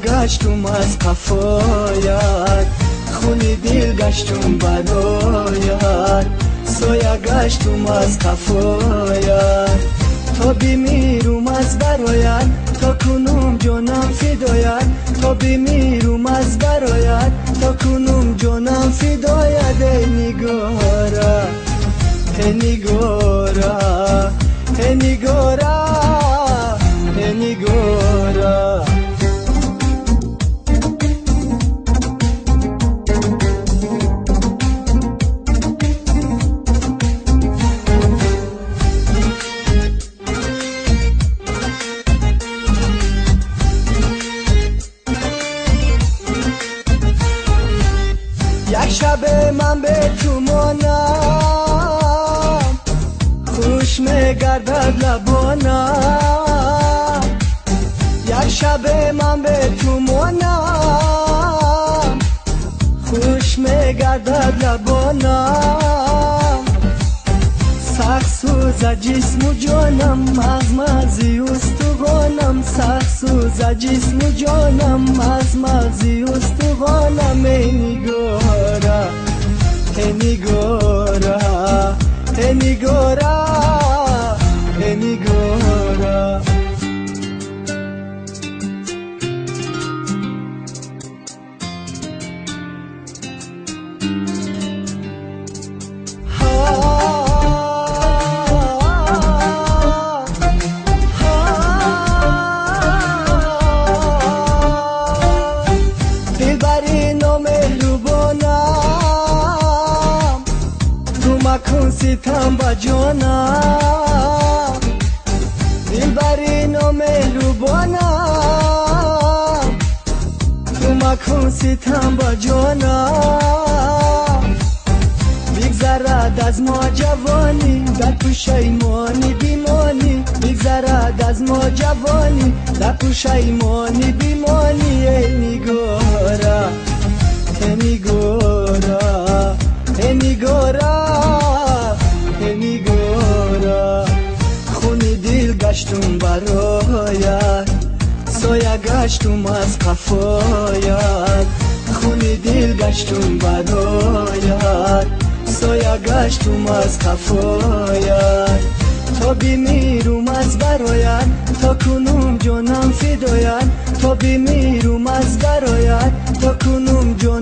گشتم از قفایت، خونی دل گشتم برایت، سایه گشتم از قفایت. تا بمیرم از برایت، تا کنم جانم فدایت، تا بمیرم از برایت، تا کنم جانم فدایت. ای نگارا ای نگارا ای نگارا ای نگارا. یک شب من به تو مانم، خوش میگردد لبانم. یک شب من به تو مانم، خوش میگردد لبانم. سخت سوز جسم و جانم، مغزی استخوانم. سخت سوز جسم و جانم، مغزی استخوانم. ای نگارا ای نگارا ای نگارا ای نگارا. کن ستم با جانم، دلبری نامهربانم. تو مکن ستم با جانم، بگذرد از ما جوانی، در پشیمانی بیمانی. بگذرد از ما جوانی، در پشیمانی بیمانی. ای نگارا ای نگارا ای نگارا ای نگارا. خونی دل گشتم برایت، سایه گشتم از قفایت. خونی دل گشتم برایت، سایه گشتم از قفایت. تا بمیرم از برایت، تا کنم جانم فدایت. تا بمیرم از برایت، تا کنم جانم